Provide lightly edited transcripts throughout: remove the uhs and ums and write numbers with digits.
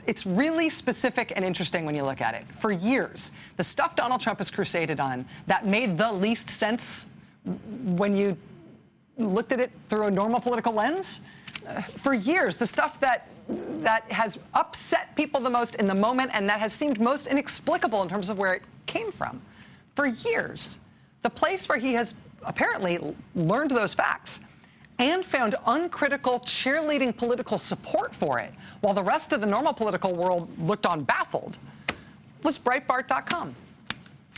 it's really specific and interesting when you look at it. For years, the stuff Donald Trump has crusaded on that made the least sense when you looked at it through a normal political lens, for years, the stuff that has upset people the most in the moment and that has seemed most inexplicable in terms of where it came from, for years, the place where he has apparently learned those facts and found uncritical cheerleading political support for it, while the rest of the normal political world looked on baffled, was Breitbart.com.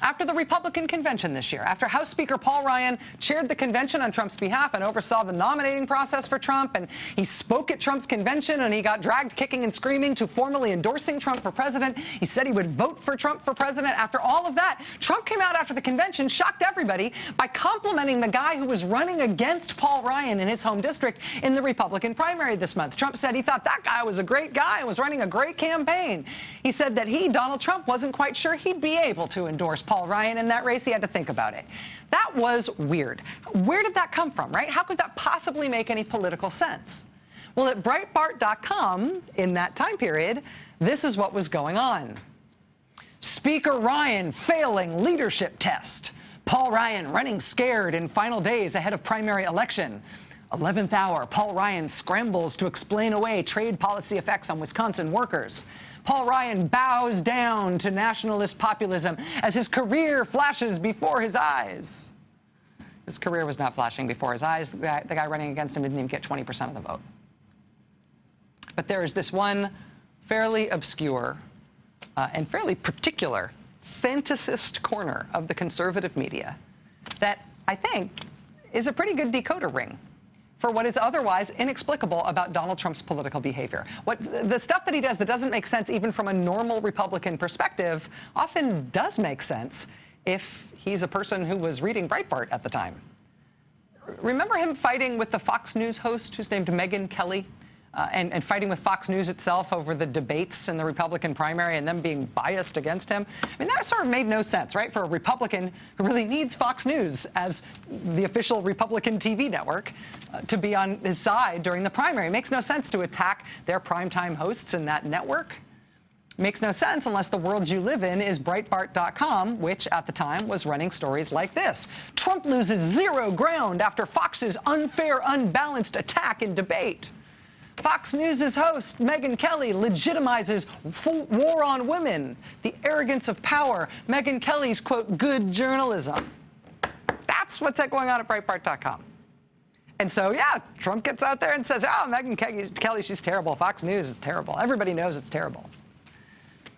After the Republican convention this year, after House Speaker Paul Ryan chaired the convention on Trump's behalf and oversaw the nominating process for Trump, and he spoke at Trump's convention and he got dragged kicking and screaming to formally endorsing Trump for president. He said he would vote for Trump for president. After all of that, Trump came out after the convention, shocked everybody by complimenting the guy who was running against Paul Ryan in his home district in the Republican primary this month. Trump said he thought that guy was a great guy and was running a great campaign. He said that he, Donald Trump, wasn't quite sure he'd be able to endorse Paul Ryan in that race. He had to think about it. That was weird. Where did that come from, right? How could that possibly make any political sense? Well, at Breitbart.com, in that time period, this is what was going on. Speaker Ryan failing leadership test. Paul Ryan running scared in final days ahead of primary election. 11th hour, Paul Ryan scrambles to explain away trade policy effects on Wisconsin workers. Paul Ryan bows down to nationalist populism as his career flashes before his eyes. His career was not flashing before his eyes. The guy running against him didn't even get 20% of the vote. But there is this one fairly obscure and fairly particular fantasist corner of the conservative media that I think is a pretty good decoder ring for what is otherwise inexplicable about Donald Trump's political behavior. The stuff that he does that doesn't make sense even from a normal Republican perspective often does make sense if he's a person who was reading Breitbart at the time. Remember him fighting with the Fox News host who's named Megyn Kelly? And fighting with Fox News itself over the debates in the Republican primary and them being biased against him. I mean, that sort of made no sense, right, for a Republican who really needs Fox News as the official Republican TV network to be on his side during the primary. It makes no sense to attack their primetime hosts in that network. It makes no sense unless the world you live in is Breitbart.com, which at the time was running stories like this. Trump loses zero ground after Fox's unfair, unbalanced attack in debate. Fox News' host, Megyn Kelly, legitimizes war on women, the arrogance of power, Megyn Kelly's, quote, good journalism. That's what's going on at Breitbart.com. And so, yeah, Trump gets out there and says, oh, Megyn Kelly, she's terrible. Fox News is terrible. Everybody knows it's terrible.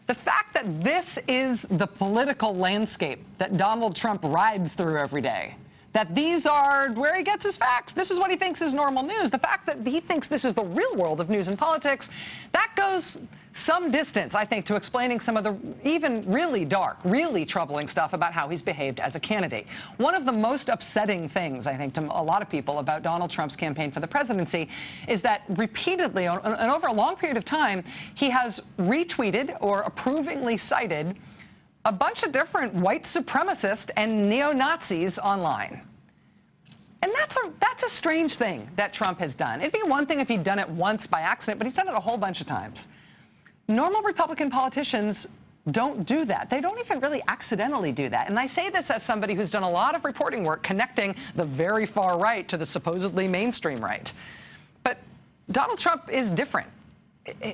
The fact that this is the political landscape that Donald Trump rides through every day, that these are where he gets his facts. This is what he thinks is normal news. The fact that he thinks this is the real world of news and politics, that goes some distance, I think, to explaining some of the even really dark, really troubling stuff about how he's behaved as a candidate. One of the most upsetting things, I think, to a lot of people about Donald Trump's campaign for the presidency is that repeatedly, and over a long period of time, he has retweeted or approvingly cited a bunch of different white supremacists and neo-Nazis online. And that's a strange thing that Trump has done. It'd be one thing if he'd done it once by accident, but he's done it a whole bunch of times. Normal Republican politicians don't do that. They don't even really accidentally do that. And I say this as somebody who's done a lot of reporting work connecting the very far right to the supposedly mainstream right. But Donald Trump is different.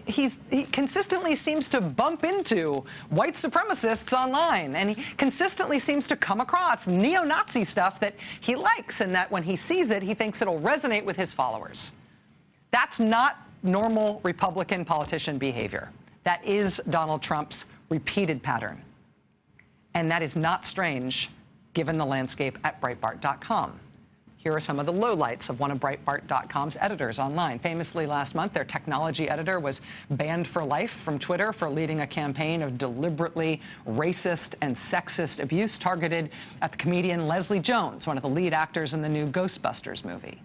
He consistently seems to bump into white supremacists online, and he consistently seems to come across neo-Nazi stuff that he likes, and that when he sees it, he thinks it'll resonate with his followers. That's not normal Republican politician behavior. That is Donald Trump's repeated pattern. And that is not strange, given the landscape at Breitbart.com. Here are some of the lowlights of one of Breitbart.com's editors online. Famously, last month, their technology editor was banned for life from Twitter for leading a campaign of deliberately racist and sexist abuse targeted at the comedian Leslie Jones, one of the lead actors in the new Ghostbusters movie.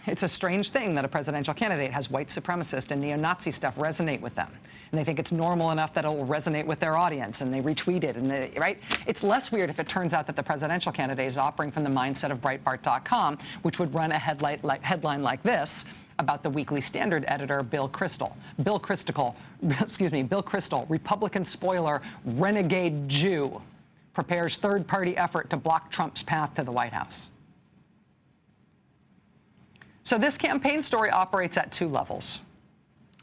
It's a strange thing that a presidential candidate has white supremacist and neo-Nazi stuff resonate with them. And they think it's normal enough that it will resonate with their audience, and they retweet it, and right? It's less weird if it turns out that the presidential candidate is operating from the mindset of Breitbart.com, which would run a headline like this: about the Weekly Standard editor, Bill Kristol. Bill Kristol, Republican spoiler, renegade Jew, prepares third-party effort to block Trump's path to the White House. So this campaign story operates at two levels.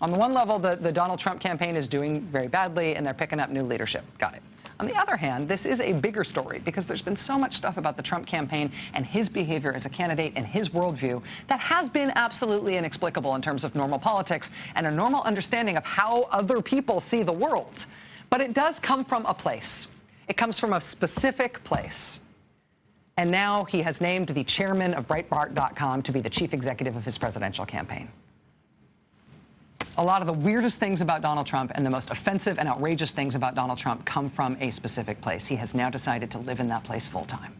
On the one level, the Donald Trump campaign is doing very badly, and they're picking up new leadership. Got it. On the other hand, this is a bigger story because there's been so much stuff about the Trump campaign and his behavior as a candidate and his worldview that has been absolutely inexplicable in terms of normal politics and a normal understanding of how other people see the world. But it does come from a place. It comes from a specific place. And now he has named the chairman of Breitbart.com to be the chief executive of his presidential campaign. A lot of the weirdest things about Donald Trump and the most offensive and outrageous things about Donald Trump come from a specific place. He has now decided to live in that place full time.